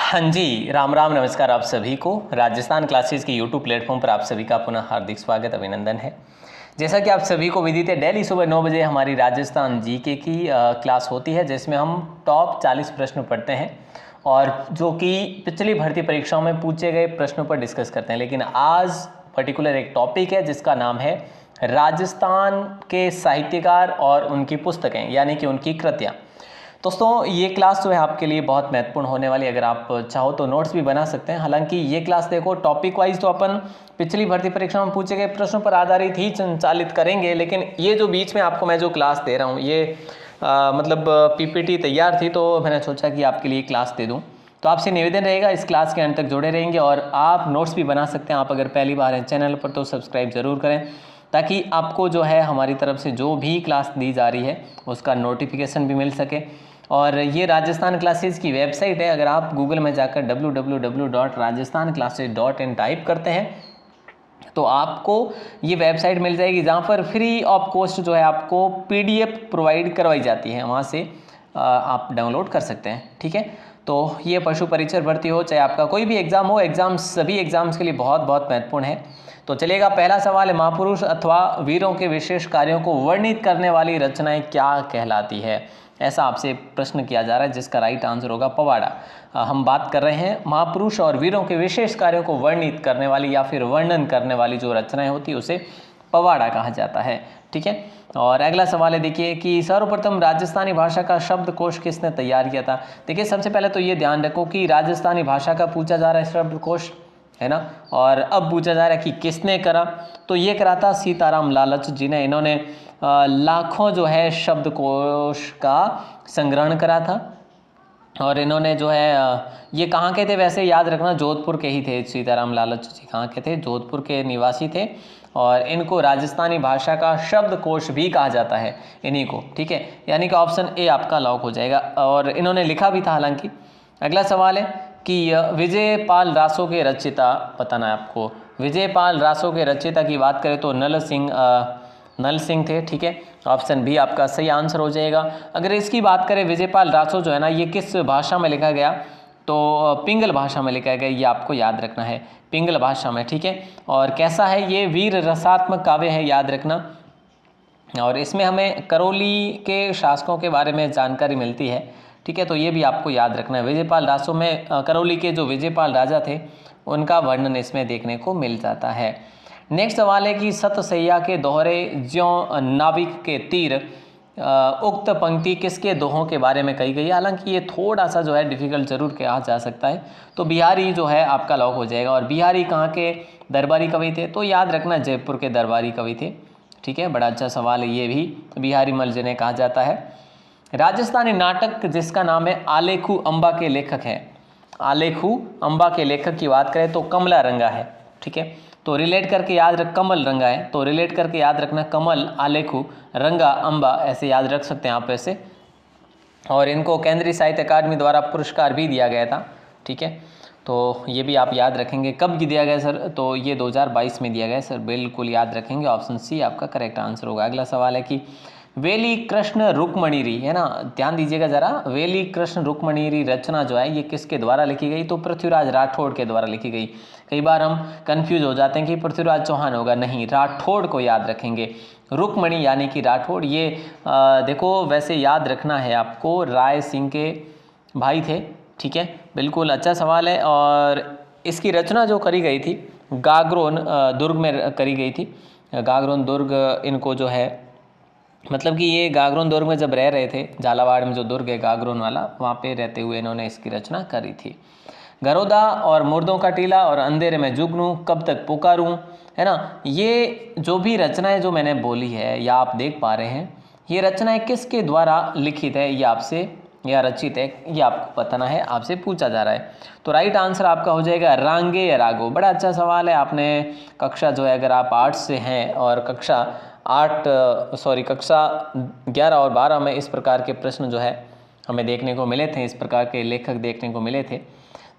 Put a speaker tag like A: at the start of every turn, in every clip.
A: हाँ जी, राम राम नमस्कार आप सभी को। राजस्थान क्लासेस के यूट्यूब प्लेटफॉर्म पर आप सभी का पुनः हार्दिक स्वागत अभिनंदन है। जैसा कि आप सभी को विदित है, डेली सुबह 9 बजे हमारी राजस्थान जीके की क्लास होती है, जिसमें हम टॉप 40 प्रश्न पढ़ते हैं और जो कि पिछली भर्ती परीक्षाओं में पूछे गए प्रश्नों पर डिस्कस करते हैं। लेकिन आज पर्टिकुलर एक टॉपिक है जिसका नाम है राजस्थान के साहित्यकार और उनकी पुस्तकें, यानी कि उनकी कृतियाँ। दोस्तों, ये क्लास जो है आपके लिए बहुत महत्वपूर्ण होने वाली है। अगर आप चाहो तो नोट्स भी बना सकते हैं। हालांकि ये क्लास देखो टॉपिक वाइज तो अपन पिछली भर्ती परीक्षा में पूछे गए प्रश्नों पर आधारित ही संचालित करेंगे, लेकिन ये जो बीच में आपको मैं जो क्लास दे रहा हूँ ये मतलब पीपीटी तैयार थी तो मैंने सोचा कि आपके लिए क्लास दे दूँ। तो आपसे निवेदन रहेगा इस क्लास के अंत तक जुड़े रहेंगे और आप नोट्स भी बना सकते हैं। आप अगर पहली बार हैं चैनल पर तो सब्सक्राइब जरूर करें, ताकि आपको जो है हमारी तरफ से जो भी क्लास दी जा रही है उसका नोटिफिकेशन भी मिल सके। और ये राजस्थान क्लासेस की वेबसाइट है। अगर आप गूगल में जाकर www.rajasthanclasses.in टाइप करते हैं तो आपको ये वेबसाइट मिल जाएगी, जहाँ पर फ्री ऑफ कॉस्ट जो है आपको पीडीएफ प्रोवाइड करवाई जाती है। वहाँ से आप डाउनलोड कर सकते हैं। ठीक है, तो ये पशु परिचर भर्ती हो चाहे आपका कोई भी एग्ज़ाम हो, सभी एग्ज़ाम्स के लिए बहुत बहुत महत्वपूर्ण है। तो चलिएगा, पहला सवाल है, महापुरुष अथवा वीरों के विशेष कार्यों को वर्णित करने वाली रचनाएं क्या कहलाती है? ऐसा आपसे प्रश्न किया जा रहा है, जिसका राइट आंसर होगा पवाड़ा। हम बात कर रहे हैं महापुरुष और वीरों के विशेष कार्यों को वर्णित करने वाली या फिर वर्णन करने वाली जो रचनाएं होती है उसे पवाड़ा कहा जाता है। ठीक है, और अगला सवाल है, देखिए कि सर्वप्रथम राजस्थानी भाषा का शब्दकोश किसने तैयार किया था? देखिए, सबसे पहले तो ये ध्यान रखो कि राजस्थानी भाषा का पूछा जा रहा है शब्दकोश, है ना, और अब पूछा जा रहा है कि किसने करा। तो ये करा था सीताराम लालच जी ने। इन्होंने लाखों जो है शब्दकोश का संग्रहण करा था और इन्होंने जो है ये कहाँ के थे? वैसे याद रखना, जोधपुर के ही थे। सीताराम लालच जी कहाँ के थे? जोधपुर के निवासी थे और इनको राजस्थानी भाषा का शब्दकोश भी कहा जाता है इन्हीं को। ठीक है, यानी कि ऑप्शन ए आपका लॉक हो जाएगा। और इन्होंने लिखा भी था हालांकि। अगला सवाल है कि विजयपाल रासो के रचयिता बताना है आपको। विजयपाल रासो के रचयिता की बात करें तो नल सिंह थे। ठीक है, ऑप्शन बी आपका सही आंसर हो जाएगा। अगर इसकी बात करें, विजयपाल रासो जो है ना, ये किस भाषा में लिखा गया? तो पिंगल भाषा में लिखा गया, ये आपको याद रखना है, पिंगल भाषा में। ठीक है, और कैसा है ये? वीर रसात्मक काव्य है, याद रखना। और इसमें हमें करौली के शासकों के बारे में जानकारी मिलती है। ठीक है, तो ये भी आपको याद रखना है। विजयपाल रासो में करौली के जो विजयपाल राजा थे उनका वर्णन इसमें देखने को मिल जाता है। नेक्स्ट सवाल है कि सतसैया के दोहरे ज्यों नाविक के तीर, उक्त पंक्ति किसके दोहों के बारे में कही गई है? हालांकि ये थोड़ा सा जो है डिफिकल्ट जरूर कहा जा सकता है। तो बिहारी जो है आपका लॉक हो जाएगा। और बिहारी कहाँ के दरबारी कवि थे? तो याद रखना, जयपुर के दरबारी कवि थे। ठीक है, बड़ा अच्छा सवाल है ये भी, बिहारी मल जिन्हें कहा जाता है। राजस्थानी नाटक जिसका नाम है आलेखू अंबा के लेखक है। आलेखू अंबा के लेखक की बात करें तो कमला रंगा है। ठीक है, तो रिलेट करके याद रख, कमल रंगा है तो रिलेट करके याद रखना, कमल, आलेखू, रंगा, अंबा, ऐसे याद रख सकते हैं आप ऐसे। और इनको केंद्रीय साहित्य अकादमी द्वारा पुरस्कार भी दिया गया था। ठीक है, तो ये भी आप याद रखेंगे। कब दिया गया सर? तो ये 2022 में दिया गया सर, बिल्कुल याद रखेंगे। ऑप्शन सी आपका करेक्ट आंसर होगा। अगला सवाल है कि वेली कृष्ण रुक्मणीरी, है ना, ध्यान दीजिएगा जरा, वेली कृष्ण रुक्मणीरी रचना जो है ये किसके द्वारा लिखी गई? तो पृथ्वीराज राठौड़ के द्वारा लिखी गई। कई बार हम कंफ्यूज हो जाते हैं कि पृथ्वीराज चौहान होगा, नहीं, राठौड़ को याद रखेंगे। रुक्मणी यानी कि राठौड़। ये देखो, वैसे याद रखना है आपको, राय सिंह के भाई थे। ठीक है, बिल्कुल अच्छा सवाल है। और इसकी रचना जो करी गई थी गागरोन दुर्ग में करी गई थी। गागरोन दुर्ग इनको जो है, मतलब कि ये गागरोन दुर्ग में जब रह रहे थे, झालावाड़ में जो दुर्ग है गागरोन वाला, वहाँ पे रहते हुए इन्होंने इसकी रचना करी थी। गरोदा और मुर्दों का टीला और अंधेरे में जुगनू, कब तक पुकारूं, है ना, ये जो भी रचनाएं जो मैंने बोली है या आप देख पा रहे हैं, ये रचनाएं किसके द्वारा लिखित है ये आपसे, या रचित है ये आपको बताना है, आपसे पूछा जा रहा है। तो राइट आंसर आपका हो जाएगा रांगे या रागो। बड़ा अच्छा सवाल है। आपने कक्षा जो है, अगर आप आर्ट्स से हैं और कक्षा 11 और 12 में इस प्रकार के प्रश्न जो है हमें देखने को मिले थे, इस प्रकार के लेखक देखने को मिले थे।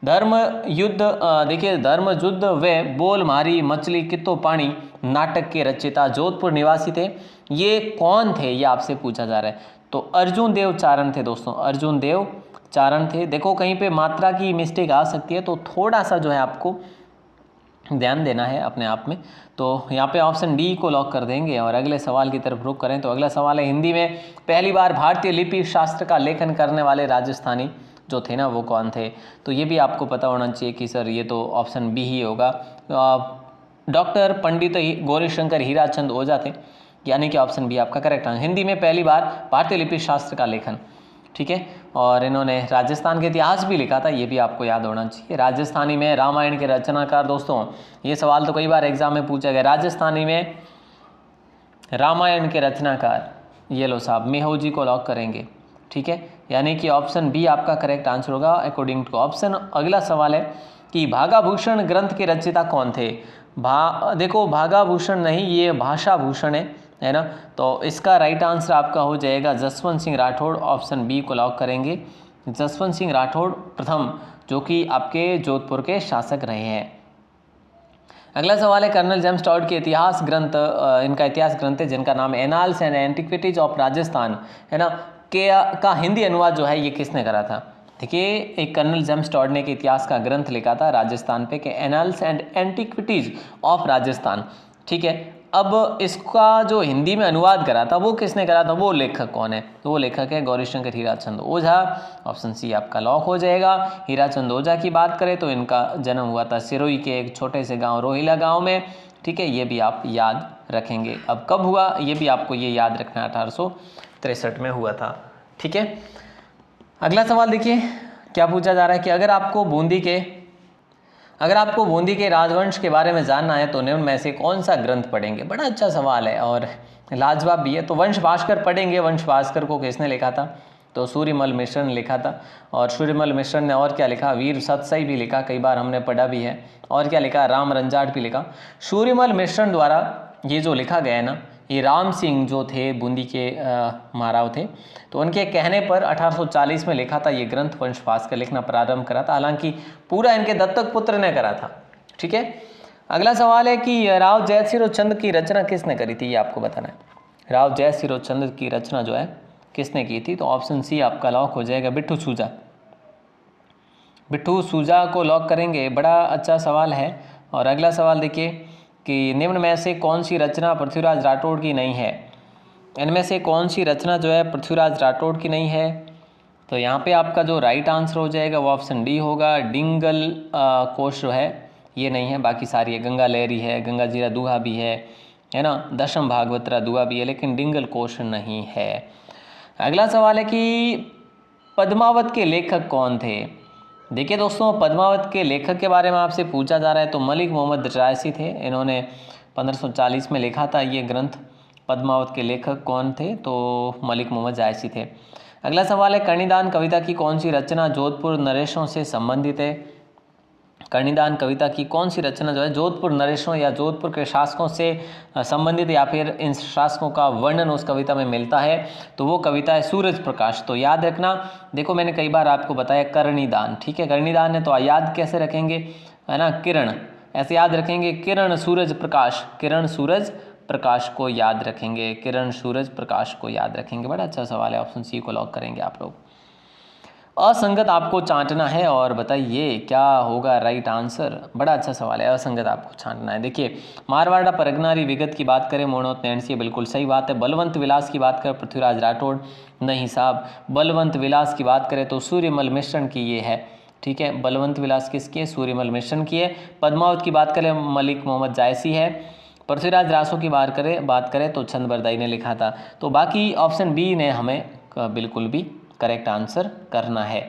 A: धर्म युद्ध, देखिए, धर्म युद्ध व बोल मारी मछली कितो पानी नाटक के रचयिता जोधपुर निवासी थे। ये कौन थे ये आपसे पूछा जा रहा है। तो अर्जुन देव चारण थे दोस्तों, अर्जुन देव चारण थे। देखो कहीं पे मात्रा की मिस्टेक आ सकती है, तो थोड़ा सा जो है आपको ध्यान देना है अपने आप में। तो यहाँ पे ऑप्शन डी को लॉक कर देंगे और अगले सवाल की तरफ रुख करें। तो अगला सवाल है, हिंदी में पहली बार भारतीय लिपि शास्त्र का लेखन करने वाले राजस्थानी जो थे ना वो कौन थे? तो ये भी आपको पता होना चाहिए कि सर ये तो ऑप्शन बी ही होगा। डॉक्टर पंडित गौरीशंकर हीराचंद ओझा थे, यानी कि ऑप्शन बी आपका करेक्ट आंसर। हिंदी में पहली बार भारतीय लिपि शास्त्र का लेखन, ठीक है। और इन्होंने राजस्थान के इतिहास भी लिखा था, ये भी आपको याद होना चाहिए। राजस्थानी में रामायण के रचनाकार, दोस्तों ये सवाल तो कई बार एग्जाम में पूछा गया, राजस्थानी में रामायण के रचनाकार, ये लो साहब मेहोजी को लॉक करेंगे, ठीक है, यानी कि ऑप्शन बी आपका करेक्ट आंसर होगा अकॉर्डिंग टू ऑप्शन। अगला सवाल है कि भागाभूषण ग्रंथ के रचयिता कौन थे? देखो भागाभूषण नहीं, ये भाषा भूषण है ना। तो इसका राइट आंसर आपका हो जाएगा जसवंत सिंह राठौड़, ऑप्शन बी को लॉक करेंगे। जसवंत सिंह राठौड़ प्रथम, जो कि आपके जोधपुर के शासक रहे हैं। अगला सवाल है, कर्नल जेम्स टॉड के इतिहास ग्रंथ, इनका इतिहास ग्रंथ है जिनका नाम annals and antiquities of Rajasthan है ना, का हिंदी अनुवाद जो है ये किसने करा था? देखिए एक कर्नल जेम्स टॉड ने के इतिहास का ग्रंथ लिखा था राजस्थान पे कि annals and antiquities of Rajasthan, ठीक है। अब इसका जो हिंदी में अनुवाद करा था वो किसने करा था, वो लेखक कौन है? तो वो लेखक है गौरीशंकर हीराचंद ओझा, ऑप्शन सी आपका लॉक हो जाएगा। हीराचंद ओझा की बात करें तो इनका जन्म हुआ था सिरोही के एक छोटे से गांव रोहिला गांव में, ठीक है, ये भी आप याद रखेंगे। अब कब हुआ ये भी आपको ये याद रखना, 1863 में हुआ था, ठीक है। अगला सवाल देखिए क्या पूछा जा रहा है कि अगर आपको बूंदी के राजवंश के बारे में जानना है तो निम्न में से कौन सा ग्रंथ पढ़ेंगे? बड़ा अच्छा सवाल है और लाजवाब भी है। तो वंश भास्कर पढ़ेंगे। वंश भास्कर को किसने लिखा था? तो सूर्यमल मिश्र ने लिखा था। और सूर्यमल मिश्र ने और क्या लिखा? वीर सतसाई भी लिखा, कई बार हमने पढ़ा भी है। और क्या लिखा? राम रंजाट भी लिखा। सूर्यमल मिश्र द्वारा ये जो लिखा गया है ना, ये राम सिंह जो थे बूंदी के महाराव थे, तो उनके कहने पर 1840 में लिखा था ये ग्रंथ। वंश भास्कर लिखना प्रारंभ करा था, हालांकि पूरा इनके दत्तक पुत्र ने करा था, ठीक है। अगला सवाल है कि राव जयसिरोचंद की रचना किसने करी थी, ये आपको बताना है। राव जयसिरोचंद की रचना जो है किसने की थी? तो ऑप्शन सी आपका लॉक हो जाएगा, बिट्ठू सूजा। बिट्ठू सूजा को लॉक करेंगे। बड़ा अच्छा सवाल है। और अगला सवाल देखिए कि निम्न में से कौन सी रचना पृथ्वीराज राठौड़ की नहीं है? इनमें से कौन सी रचना जो है पृथ्वीराज राठौड़ की नहीं है? तो यहाँ पे आपका जो राइट आंसर हो जाएगा वो ऑप्शन डी होगा। डिंगल कोश जो है ये नहीं है, बाकी सारी है। गंगा लहरी है, गंगा जीरा दुहा भी है ना, दशम भागवतरा दुहा भी है, लेकिन डिंगल कोश नहीं है। अगला सवाल है कि पद्मावत के लेखक कौन थे? देखिए दोस्तों, पद्मावत के लेखक के बारे में आपसे पूछा जा रहा है तो मलिक मोहम्मद जायसी थे। इन्होंने 1540 में लिखा था ये ग्रंथ। पद्मावत के लेखक कौन थे? तो मलिक मोहम्मद जायसी थे। अगला सवाल है, कर्णिदान कविता की कौन सी रचना जोधपुर नरेशों से संबंधित है? कर्णिदान कविता की कौन सी रचना जो है जोधपुर नरेशों या जोधपुर के शासकों से संबंधित या फिर इन शासकों का वर्णन उस कविता में मिलता है? तो वो कविता है सूरज प्रकाश। तो याद रखना, देखो मैंने कई बार आपको बताया कर्णिदान, ठीक है, कर्णिदान है तो याद कैसे रखेंगे, है ना, किरण, ऐसे याद रखेंगे, किरण सूरज प्रकाश, किरण सूरज प्रकाश को याद रखेंगे, किरण सूरज प्रकाश को याद रखेंगे। बड़ा अच्छा सवाल है, ऑप्शन सी को लॉक करेंगे आप लोग। असंगत आपको छांटना है और बताइए क्या होगा राइट आंसर। बड़ा अच्छा सवाल है, असंगत आपको छांटना है। देखिए मारवाड़ा परगनारी विगत की बात करें मोहनोत नैणसी, बिल्कुल सही बात है। बलवंत विलास की बात करें पृथ्वीराज राठौड़, नहीं साहब। बलवंत विलास की बात करें तो सूर्यमल मिश्रण की ये है, ठीक है। बलवंत विलास किसकी है? सूर्यमल मिश्रण की है। पद्मावत की बात करें मलिक मोहम्मद जायसी है। पृथ्वीराज रासो की बात करें तो छंद बरदाई ने लिखा था। तो बाकी ऑप्शन बी ने हमें बिल्कुल भी करेक्ट आंसर करना है।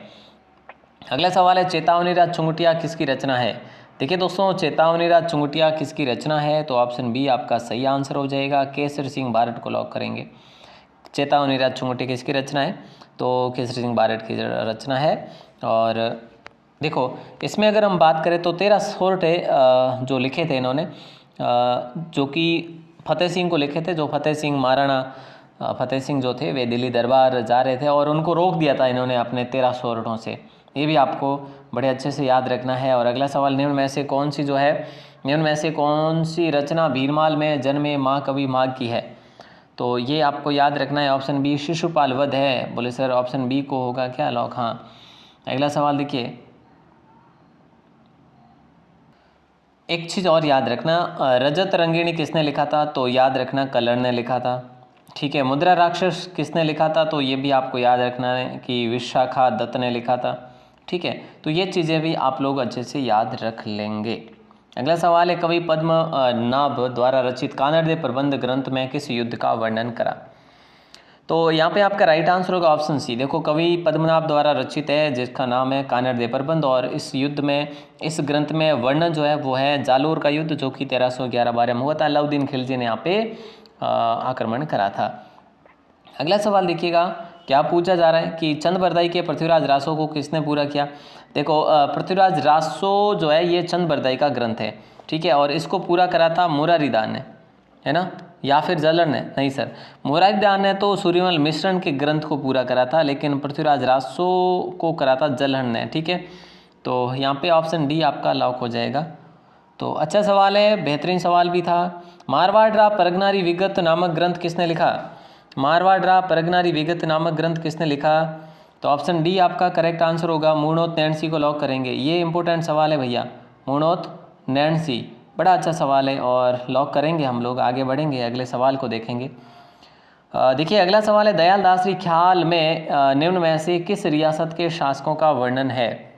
A: अगला सवाल है, चेतावनीराज चुंगटिया किसकी रचना है? देखिए दोस्तों, चेतावनीराज चुंगटिया किसकी रचना है? तो ऑप्शन बी आपका सही आंसर हो जाएगा। केसरी सिंह बारट को लॉक करेंगे। चेतावनीराज चुंगटिया किसकी रचना है? तो केसरी सिंह बारट की रचना है। और देखो इसमें अगर हम बात करें तो 13 सोरठे जो लिखे थे इन्होंने, जो कि फतेह सिंह को लिखे थे। जो फतेह सिंह महाराणा फतेह सिंह जो थे वे दिल्ली दरबार जा रहे थे और उनको रोक दिया था इन्होंने अपने 13 सोरठों से। ये भी आपको बड़े अच्छे से याद रखना है। और अगला सवाल, निम्न में से कौन सी रचना भीरमाल में जन्मे महाकवि माघ की है? तो ये आपको याद रखना है। ऑप्शन बी शिशुपाल वध है। बोले सर ऑप्शन बी को होगा क्या लॉक? हाँ, अगला सवाल देखिए, एक चीज़ और याद रखना, रजत रंगिणी किसने लिखा था? तो याद रखना कलर ने लिखा था। ठीक है, मुद्रा राक्षस किसने लिखा था? तो ये भी आपको याद रखना है कि विशाखा दत्त ने लिखा था। ठीक है, तो ये चीज़ें भी आप लोग अच्छे से याद रख लेंगे। अगला सवाल है, कवि पद्मनाभ द्वारा रचित कानड़देव प्रबंध ग्रंथ में किस युद्ध का वर्णन करा? तो यहाँ पे आपका राइट आंसर होगा ऑप्शन सी। देखो, कवि पद्मनाभ द्वारा रचित है जिसका नाम है कानड़देव प्रबंध, और इस युद्ध में, इस ग्रंथ में वर्णन जो है वो है जालोर का युद्ध, जो कि 1311-12 में हुआ था। अलाउद्दीन खिलजी ने यहाँ पे आक्रमण करा था। अगला सवाल देखिएगा, क्या पूछा जा रहा है कि चंद बरदाई के पृथ्वीराज रासो को किसने पूरा किया? देखो, पृथ्वीराज रासो जो है ये चंद बरदाई का ग्रंथ है। ठीक है, और इसको पूरा करा था मुरारीदान ने, है ना, या फिर जलर ने? नहीं सर, मुरारीदान ने तो सूर्यमल मिश्रण के ग्रंथ को पूरा करा था, लेकिन पृथ्वीराज रासो को करा था जलहन ने। ठीक है, तो यहाँ पे ऑप्शन डी आपका लॉक हो जाएगा। तो अच्छा सवाल है, बेहतरीन सवाल भी था। मारवाड़ रा परगनारी विगत नामक ग्रंथ किसने लिखा? मारवाड़ रा परगनारी विगत नामक ग्रंथ किसने लिखा? तो ऑप्शन डी आपका करेक्ट आंसर होगा। मूर्णोत नैणसी को लॉक करेंगे। ये इंपॉर्टेंट सवाल है भैया, मूर्णोत नैणसी, बड़ा अच्छा सवाल है और लॉक करेंगे हम लोग। आगे बढ़ेंगे, अगले सवाल को देखेंगे। देखिए, अगला सवाल है, दयाल दासरी ख्याल में निम्न में से किस रियासत के शासकों का वर्णन है?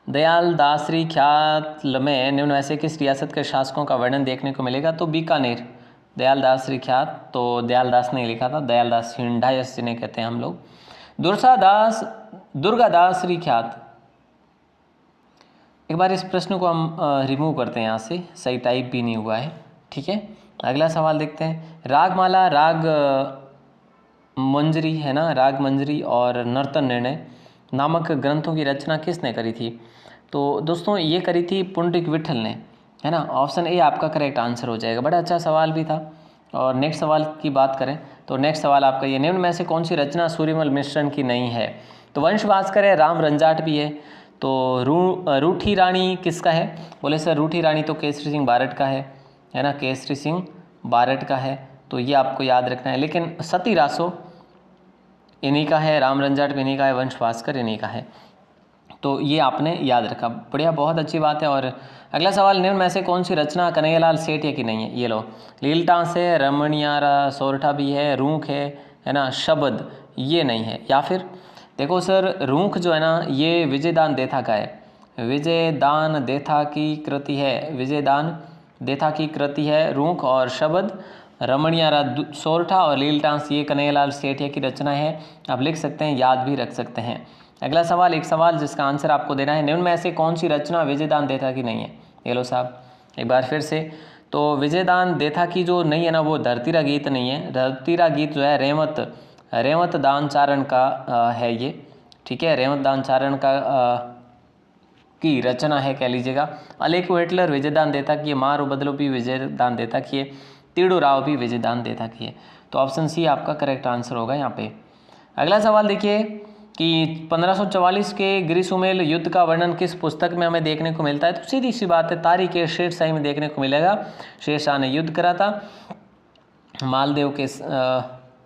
A: दयाल दासरी ख्याल में निम्न में से किस रियासत के शासकों का वर्णन देखने को मिलेगा? तो बीकानेर। दयाल दासरी ख्यात तो दयाल दास ने लिखा था, दयाल दास हिंडायस जिन्हें कहते हैं हम लोग। दुर्गादासरी ख्यात, एक बार इस प्रश्न को हम रिमूव करते हैं यहाँ से, सही टाइप भी नहीं हुआ है। ठीक है, अगला सवाल देखते हैं। रागमाला, राग मंजरी, है ना, राग मंजरी और नर्तन निर्णय नामक ग्रंथों की रचना किसने करी थी? तो दोस्तों ये करी थी पुंडरीक विठल ने, है ना। ऑप्शन ए आपका करेक्ट आंसर हो जाएगा। बड़ा अच्छा सवाल भी था। और नेक्स्ट सवाल की बात करें तो नेक्स्ट सवाल आपका ये, निम्न में से कौन सी रचना सूर्यमल मिश्रण की नहीं है? तो वंश भास्कर है, राम रंजाट भी है। तो रूठी रानी किसका है? बोले सर रूठी रानी तो केसरी सिंह बारट का है ना, केसरी सिंह बारट का है, तो ये आपको याद रखना है। लेकिन सती रासो इन्हीं का है, राम रंजाट भी इन्हीं का है, वंश भास्कर इन्हीं का है, तो ये आपने याद रखा। बढ़िया, बहुत अच्छी बात है। और अगला सवाल, निम्न में से कौन सी रचना कन्हैयालाल सेठिया की नहीं है? ये लो, लीलटास है, रमणियारा सोरठा भी है, रूख है ना, शब्द ये नहीं है। या फिर देखो सर, रूख जो है ना ये विजयदान देथा का है, विजयदान देथा की कृति है, विजयदान देथा की कृति है रूख, और शब्द रमणियारा सोरठा और लीलटास ये कन्हैयालाल सेठिया की रचना है। आप लिख सकते हैं, याद भी रख सकते हैं। अगला सवाल, एक सवाल जिसका आंसर आपको देना है, निम्न में से कौन सी रचना विजयदान देथा की नहीं है? ये लो साहब, एक बार फिर से, तो विजयदान देथा की जो नहीं है ना वो धरतीरा गीत नहीं है। धरतीरा गीत जो है रेवत दान चारण का है ये। ठीक है, रेवत दान चारण का की रचना है कह लीजिएगा। अलेको हिटलर विजयदान देथा की है, मारो बदलो भी विजयदान देथा की है, तीड़ू राव भी विजयदान देथा की है। तो ऑप्शन सी आपका करेक्ट आंसर होगा यहाँ पे। अगला सवाल देखिए कि 1544 के गिरिसुमेल युद्ध का वर्णन किस पुस्तक में हमें देखने को मिलता है? तो सीधी सी बात है, तारीख शेरशाही में देखने को मिलेगा। शेरशाह ने युद्ध करा था, मालदेव के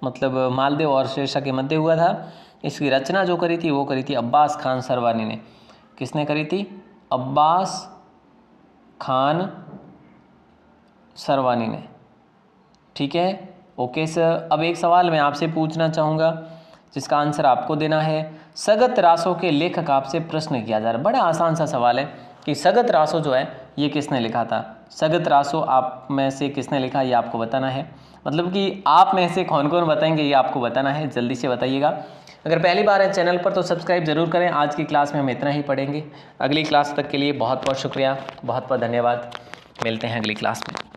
A: मतलब मालदेव और शेरशाह के मध्य हुआ था। इसकी रचना जो करी थी वो करी थी अब्बास खान सरवानी ने। किसने करी थी? अब्बास खान सरवानी ने। ठीक है, ओके सर। अब एक सवाल मैं आपसे पूछना चाहूँगा जिसका आंसर आपको देना है। सगत रासों के लेखक आपसे प्रश्न किया जा रहा है। बड़ा आसान सा सवाल है कि सगत रासो जो है ये किसने लिखा था? सगत रासो आप में से किसने लिखा ये आपको बताना है। मतलब कि आप में से कौन कौन बताएंगे ये आपको बताना है, जल्दी से बताइएगा। अगर पहली बार है चैनल पर तो सब्सक्राइब जरूर करें। आज की क्लास में हम इतना ही पढ़ेंगे। अगली क्लास तक के लिए बहुत बहुत शुक्रिया, बहुत बहुत धन्यवाद। मिलते हैं अगली क्लास में।